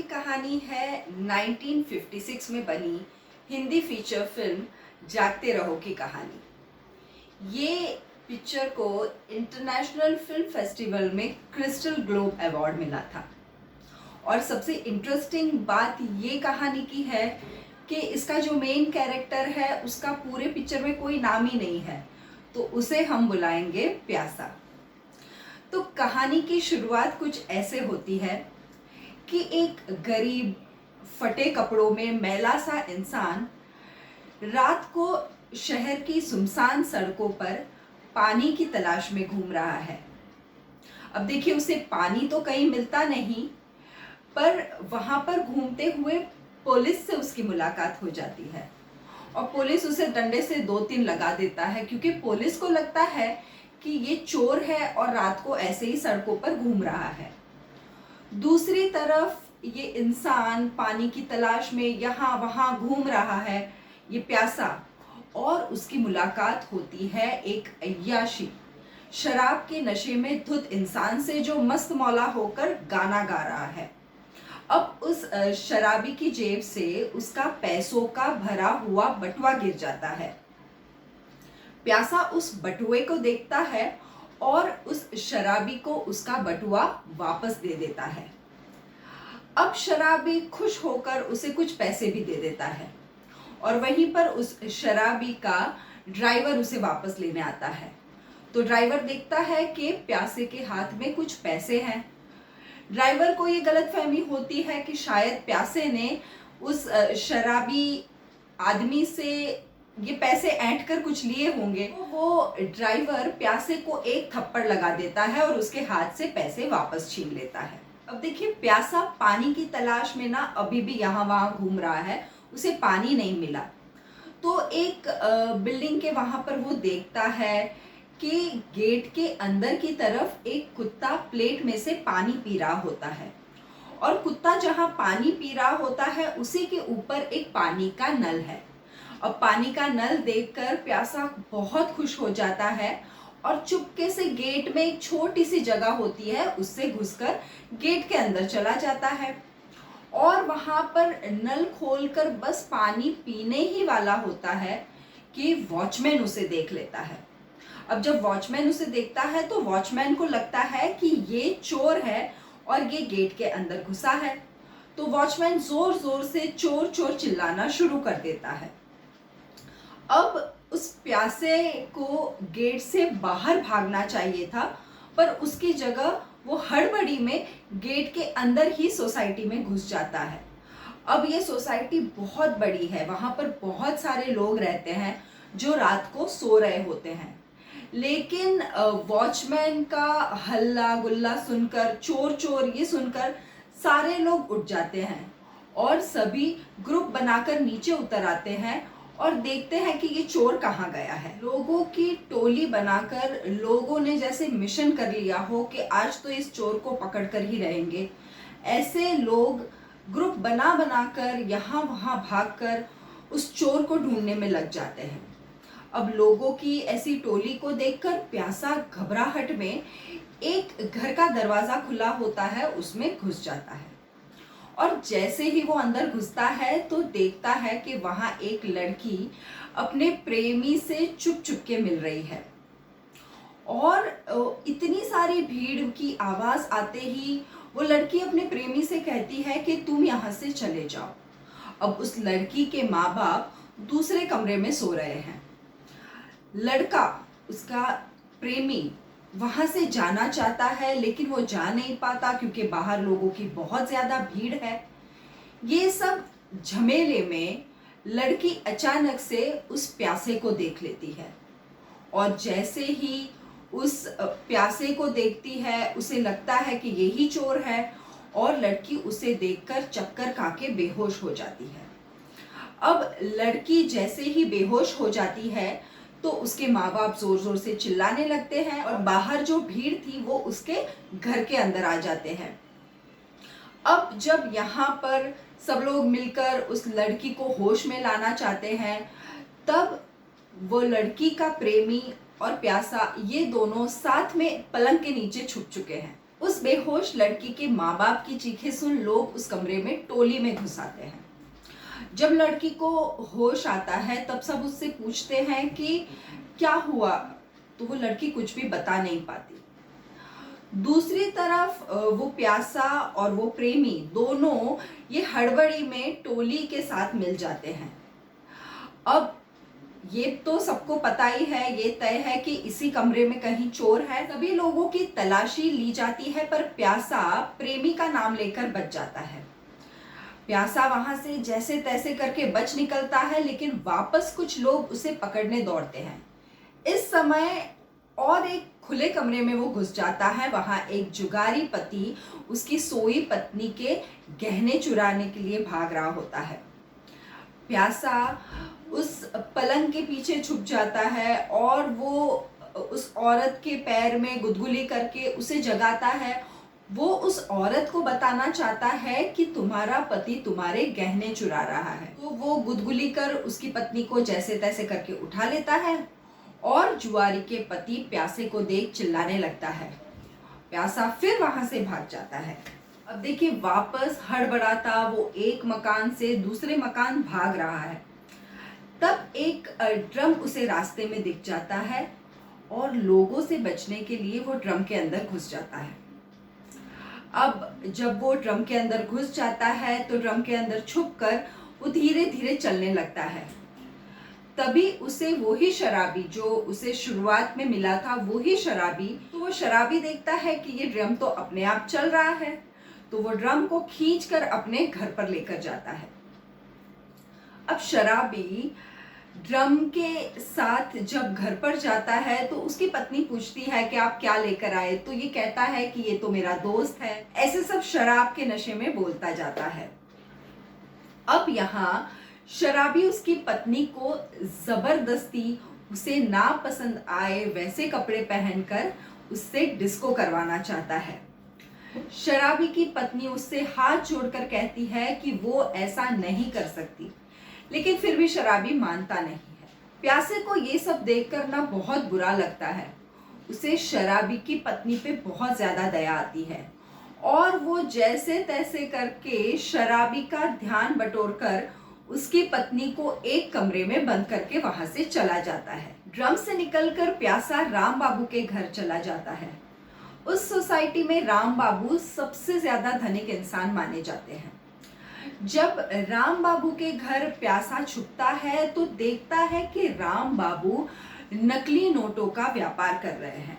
की कहानी है 1956 में बनी हिंदी फीचर फिल्म जागते रहो की कहानी। ये पिक्चर को इंटरनेशनल फिल्म फेस्टिवल में क्रिस्टल ग्लोब अवार्ड मिला था। और सबसे इंटरेस्टिंग बात ये कहानी की है कि इसका जो मेन कैरेक्टर है उसका पूरे पिक्चर में कोई नाम ही नहीं है, तो उसे हम बुलाएंगे प्यासा। तो कहानी की शुरुआत कुछ ऐसे होती है कि एक गरीब फटे कपड़ों में मैला सा इंसान रात को शहर की सुनसान सड़कों पर पानी की तलाश में घूम रहा है। अब देखिए, उसे पानी तो कहीं मिलता नहीं, पर वहां पर घूमते हुए पुलिस से उसकी मुलाकात हो जाती है और पुलिस उसे डंडे से 2-3 लगा देता है, क्योंकि पुलिस को लगता है कि ये चोर है और रात को ऐसे ही सड़कों पर घूम रहा है। दूसरी तरफ ये इंसान पानी की तलाश में यहाँ वहाँ घूम रहा है, ये प्यासा, और उसकी मुलाकात होती है एक अय्याशी शराब के नशे में धुत इंसान से, जो मस्त मौला होकर गाना गा रहा है। अब उस शराबी की जेब से उसका पैसों का भरा हुआ बटुआ गिर जाता है। प्यासा उस बटुए को देखता है और उस शराबी को उसका बटुआ वापस दे देता है। अब शराबी खुश होकर उसे कुछ पैसे भी दे देता है और वहीं पर उस शराबी का ड्राइवर उसे वापस लेने आता है। तो ड्राइवर देखता है कि प्यासे के हाथ में कुछ पैसे हैं। ड्राइवर को ये गलतफहमी होती है कि शायद प्यासे ने उस शराबी आदमी से ये पैसे ऐंठ कर कुछ लिए होंगे। तो वो ड्राइवर प्यासे को एक थप्पड़ लगा देता है और उसके हाथ से पैसे वापस छीन लेता है। अब देखिए, प्यासा पानी की तलाश में ना अभी भी यहाँ वहाँ घूम रहा है, उसे पानी नहीं मिला। तो एक बिल्डिंग के वहां पर वो देखता है कि गेट के अंदर की तरफ एक कुत्ता प्लेट में से पानी पी रहा होता है, और कुत्ता जहां पानी पी रहा होता है उसी के ऊपर एक पानी का नल है। अब पानी का नल देखकर प्यासा बहुत खुश हो जाता है और चुपके से गेट में एक छोटी सी जगह होती है, उससे घुसकर गेट के अंदर चला जाता है और वहां पर नल खोलकर बस पानी पीने ही वाला होता है कि वॉचमैन उसे देख लेता है। अब जब वॉचमैन उसे देखता है तो वॉचमैन को लगता है कि ये चोर है और ये गेट के अंदर घुसा है। तो वॉचमैन जोर जोर से चोर चोर चिल्लाना शुरू कर देता है। अब उस प्यासे को गेट से बाहर भागना चाहिए था, पर उसकी जगह वो हड़बड़ी में गेट के अंदर ही सोसाइटी में घुस जाता है। अब ये सोसाइटी बहुत बड़ी है, वहां पर बहुत सारे लोग रहते हैं जो रात को सो रहे होते हैं, लेकिन वॉचमैन का हल्ला गुल्ला सुनकर, चोर चोर ये सुनकर सारे लोग उठ जाते हैं और सभी ग्रुप बनाकर नीचे उतर आते हैं और देखते हैं कि ये चोर कहाँ गया है। लोगों की टोली बनाकर लोगों ने जैसे मिशन कर लिया हो कि आज तो इस चोर को पकड़ कर ही रहेंगे। ऐसे लोग ग्रुप बना बनाकर यहाँ वहाँ भागकर उस चोर को ढूंढने में लग जाते हैं। अब लोगों की ऐसी टोली को देखकर प्यासा घबराहट में एक घर का दरवाजा खुला होता है, उसमें घुस जाता है और जैसे ही वो अंदर घुसता है तो देखता है कि वहां एक लड़की अपने प्रेमी से चुप चुप के मिल रही है और इतनी सारी भीड़ की आवाज आते ही वो लड़की अपने प्रेमी से कहती है कि तुम यहाँ से चले जाओ। अब उस लड़की के माँ बाप दूसरे कमरे में सो रहे हैं। लड़का, उसका प्रेमी, वहां से जाना चाहता है लेकिन वो जा नहीं पाता क्योंकि बाहर लोगों की बहुत ज्यादा भीड़ है। ये सब झमेले में लड़की अचानक से उस प्यासे को देख लेती है और जैसे ही उस प्यासे को देखती है उसे लगता है कि यही चोर है और लड़की उसे देखकर चक्कर खा के बेहोश हो जाती है। अब लड़की जैसे ही बेहोश हो जाती है तो उसके माँ बाप जोर जोर से चिल्लाने लगते हैं और बाहर जो भीड़ थी वो उसके घर के अंदर आ जाते हैं। अब जब यहाँ पर सब लोग मिलकर उस लड़की को होश में लाना चाहते हैं, तब वो लड़की का प्रेमी और प्यासा ये दोनों साथ में पलंग के नीचे छुप चुके हैं। उस बेहोश लड़की के माँ बाप की चीखें सुन लोग उस कमरे में टोली में घुस आते हैं। जब लड़की को होश आता है तब सब उससे पूछते हैं कि क्या हुआ, तो वो लड़की कुछ भी बता नहीं पाती। दूसरी तरफ वो प्यासा और वो प्रेमी दोनों ये हड़बड़ी में टोली के साथ मिल जाते हैं। अब ये तो सबको पता ही है, ये तय है कि इसी कमरे में कहीं चोर है। सभी लोगों की तलाशी ली जाती है पर प्यासा प्रेमी का नाम लेकर बच जाता है। प्यासा वहां से जैसे तैसे करके बच निकलता है, लेकिन वापस कुछ लोग उसे पकड़ने दौड़ते हैं। इस समय और एक खुले कमरे में वो घुस जाता है। वहां एक जुगारी पति उसकी सोई पत्नी के गहने चुराने के लिए भाग रहा होता है। प्यासा उस पलंग के पीछे छुप जाता है और वो उस औरत के पैर में गुदगुली करके उसे जगाता है। वो उस औरत को बताना चाहता है कि तुम्हारा पति तुम्हारे गहने चुरा रहा है। तो वो गुदगुली कर उसकी पत्नी को जैसे तैसे करके उठा लेता है और जुआरी के पति प्यासे को देख चिल्लाने लगता है। प्यासा फिर वहां से भाग जाता है। अब देखिए, वापस हड़बड़ाता वो एक मकान से दूसरे मकान भाग रहा है। तब एक ड्रम उसे रास्ते में दिख जाता है और लोगों से बचने के लिए वो ड्रम के अंदर घुस जाता है। अब जब वो ड्रम के अंदर घुस जाता है तो ड्रम के अंदर छुपकर वो धीरे धीरे चलने लगता है। तभी उसे वही शराबी जो उसे शुरुआत में मिला था, वही शराबी, तो वो शराबी देखता है कि ये ड्रम तो अपने आप चल रहा है, तो वो ड्रम को खींचकर अपने घर पर लेकर जाता है। अब शराबी ड्रम के साथ जब घर पर जाता है तो उसकी पत्नी पूछती है कि आप क्या लेकर आए, तो ये कहता है कि ये तो मेरा दोस्त है। ऐसे सब शराब के नशे में बोलता जाता है। अब यहाँ शराबी उसकी पत्नी को जबरदस्ती उसे ना पसंद आए वैसे कपड़े पहनकर उससे डिस्को करवाना चाहता है। शराबी की पत्नी उससे हाथ जोड़कर कहती है कि वो ऐसा नहीं कर सकती, लेकिन फिर भी शराबी मानता नहीं है। प्यासे को ये सब देखकर ना बहुत बुरा लगता है। उसे शराबी की पत्नी पे बहुत ज्यादा दया आती है और वो जैसे तैसे करके शराबी का ध्यान बटोरकर उसकी पत्नी को एक कमरे में बंद करके वहां से चला जाता है। ड्रम से निकलकर प्यासा राम बाबू के घर चला जाता है। उस सोसाइटी में राम बाबू सबसे ज्यादा धनिक इंसान माने जाते हैं। जब राम बाबू के घर प्यासा छुपता है तो देखता है कि राम बाबू नकली नोटों का व्यापार कर रहे हैं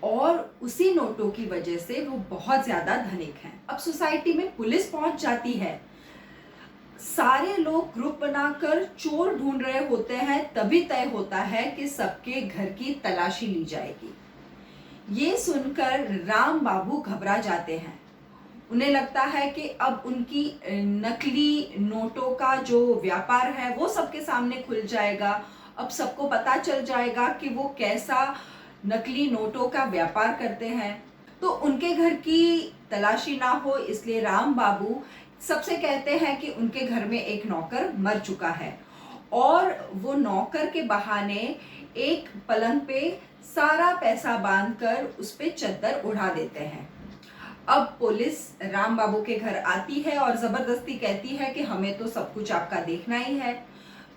और उसी नोटों की वजह से वो बहुत ज्यादा धनिक हैं। अब सोसाइटी में पुलिस पहुंच जाती है। सारे लोग ग्रुप बनाकर चोर ढूंढ रहे होते हैं। तभी तय होता है कि सबके घर की तलाशी ली जाएगी। ये सुनकर राम बाबू घबरा जाते हैं। उन्हें लगता है कि अब उनकी नकली नोटों का जो व्यापार है वो सबके सामने खुल जाएगा। अब सबको पता चल जाएगा कि वो कैसा नकली नोटों का व्यापार करते हैं। तो उनके घर की तलाशी ना हो इसलिए राम बाबू सबसे कहते हैं कि उनके घर में एक नौकर मर चुका है और वो नौकर के बहाने एक पलंग पे सारा पैसा बांधकर उस पे चद्दर उड़ा देते हैं। अब पुलिस राम बाबू के घर आती है और जबरदस्ती कहती है कि हमें तो सब कुछ आपका देखना ही है।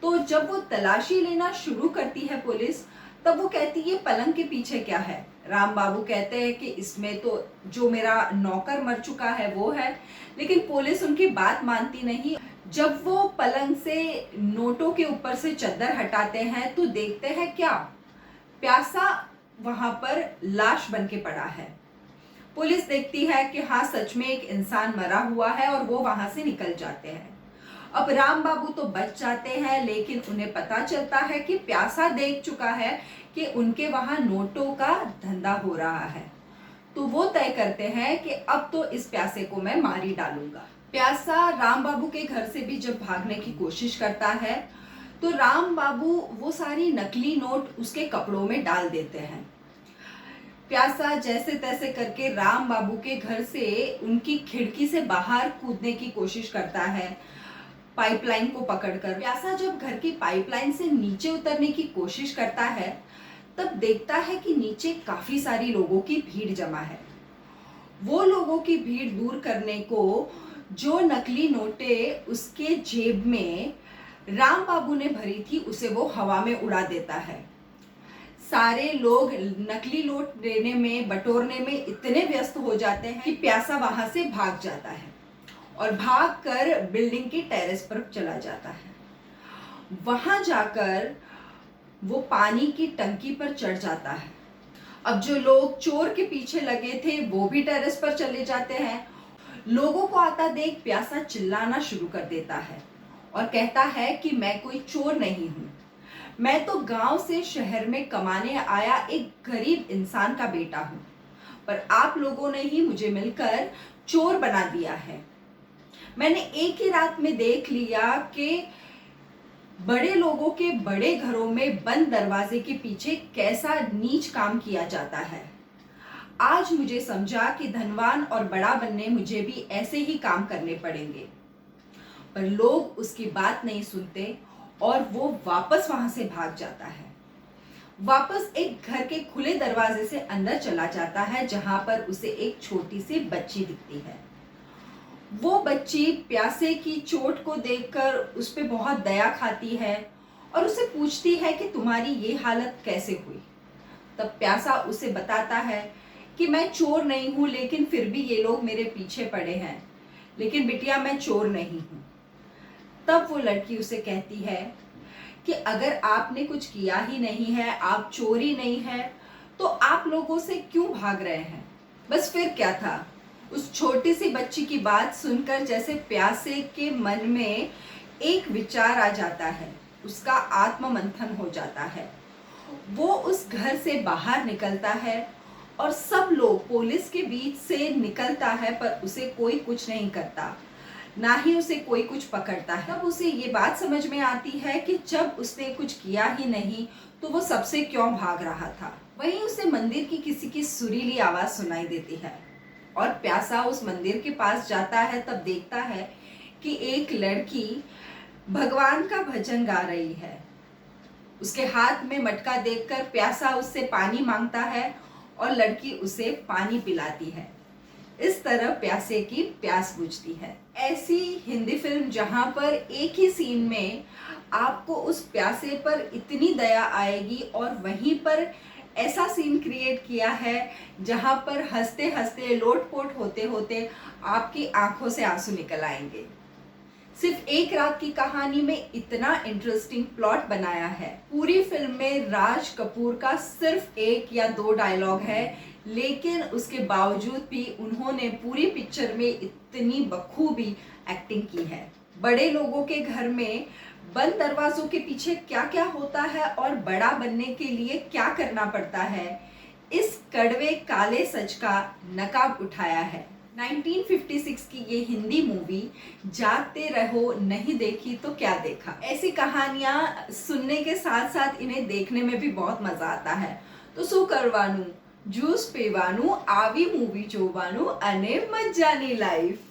तो जब वो तलाशी लेना शुरू करती है पुलिस, तब वो कहती है पलंग के पीछे क्या है। राम बाबू कहते हैं कि इसमें तो जो मेरा नौकर मर चुका है वो है, लेकिन पुलिस उनकी बात मानती नहीं। जब वो पलंग से नोटों के ऊपर से चद्दर हटाते हैं तो देखते हैं क्या, प्यासा वहां पर लाश बन के पड़ा है। पुलिस देखती है कि हाँ सच में एक इंसान मरा हुआ है और वो वहां से निकल जाते हैं। अब राम बाबू तो बच जाते हैं, लेकिन उन्हें पता चलता है कि प्यासा देख चुका है कि उनके वहां नोटों का धंधा हो रहा है। तो वो तय करते हैं कि अब तो इस प्यासे को मैं मार ही डालूंगा। प्यासा राम बाबू के घर से भी जब भागने की कोशिश करता है तो राम बाबू वो सारी नकली नोट उसके कपड़ों में डाल देते हैं। प्यासा जैसे तैसे करके राम बाबू के घर से उनकी खिड़की से बाहर कूदने की कोशिश करता है, पाइपलाइन को पकड़कर। प्यासा जब घर की पाइपलाइन से नीचे उतरने की कोशिश करता है तब देखता है कि नीचे काफी सारी लोगों की भीड़ जमा है वो लोगों की भीड़ दूर करने को जो नकली नोटें उसके जेब में राम बाबू ने भरी थी उसे वो हवा में उड़ा देता है। सारे लोग नकली नोट देने में बटोरने में इतने व्यस्त हो जाते हैं कि प्यासा वहां से भाग जाता है और भागकर बिल्डिंग की टेरेस पर चला जाता है। वहां जाकर वो पानी की टंकी पर चढ़ जाता है। अब जो लोग चोर के पीछे लगे थे वो भी टेरेस पर चले जाते हैं। लोगों को आता देख प्यासा चिल्लाना शुरू कर देता है और कहता है कि मैं कोई चोर नहीं हूं, मैं तो गांव से शहर में कमाने आया एक गरीब इंसान का बेटा हूं, पर आप लोगों ने ही मुझे मिलकर चोर बना दिया है। मैंने एक ही रात में देख लिया कि बड़े लोगों के बड़े घरों में बंद दरवाजे के पीछे कैसा नीच काम किया जाता है। आज मुझे समझा कि धनवान और बड़ा बनने मुझे भी ऐसे ही काम करने पड़ेंगे, पर लोग उसकी बात नहीं सुनते और वो वापस वहां से भाग जाता है। वापस एक घर के खुले दरवाजे से अंदर चला जाता है जहां पर उसे एक छोटी सी बच्ची दिखती है। वो बच्ची प्यासे की चोट को देखकर उस पे बहुत दया खाती है और उसे पूछती है कि तुम्हारी ये हालत कैसे हुई। तब प्यासा उसे बताता है कि मैं चोर नहीं हूं, लेकिन फिर भी ये लोग मेरे पीछे पड़े हैं, लेकिन बिटिया मैं चोर नहीं हूं। तब वो लड़की उसे कहती है कि अगर आपने कुछ किया ही नहीं है, आप चोर ही नहीं है, तो आप लोगों से क्यों भाग रहे हैं। बस फिर क्या था, उस छोटी सी बच्ची की बात सुनकर जैसे प्यासे के मन में एक विचार आ जाता है, उसका आत्म मंथन हो जाता है। वो उस घर से बाहर निकलता है और सब लोग पुलिस के बीच से निकलता है, पर उसे कोई कुछ नहीं करता, ना ही उसे कोई कुछ पकड़ता है। तब उसे ये बात समझ में आती है कि जब उसने कुछ किया ही नहीं तो वो सबसे क्यों भाग रहा था। वहीं उसे मंदिर की किसी की सुरीली आवाज सुनाई देती है और प्यासा उस मंदिर के पास जाता है। तब देखता है कि एक लड़की भगवान का भजन गा रही है। उसके हाथ में मटका देखकर प्यासा उससे पानी मांगता है और लड़की उसे पानी पिलाती है। इस तरह प्यासे की प्यास बुझती है। ऐसी हिंदी फिल्म जहां पर एक ही सीन में आपको उस प्यासे पर इतनी दया आएगी और वहीं पर ऐसा सीन क्रिएट किया है जहां पर हंसते हंसते लोटपोट होते होते आपकी आंखों से आंसू निकल आएंगे। सिर्फ एक रात की कहानी में इतना इंटरेस्टिंग प्लॉट बनाया है। पूरी फिल्म में राज कपूर का सिर्फ 1 या 2 डायलॉग है, लेकिन उसके बावजूद भी उन्होंने पूरी पिक्चर में इतनी बखूबी एक्टिंग की है। बड़े लोगों के घर में बंद दरवाजों के पीछे क्या क्या होता है और बड़ा बनने के लिए क्या करना पड़ता है, इस कड़वे काले सच का नकाब उठाया है। 1956 की ये हिंदी मूवी जागते रहो नहीं देखी तो क्या देखा। ऐसी कहानियां सुनने के साथ साथ इन्हें देखने में भी बहुत मजा आता है। तो શું કરવાનું, જ્યુસ પીવાનું, આવી મૂવી જોવાનું અને મજાની લાઈફ।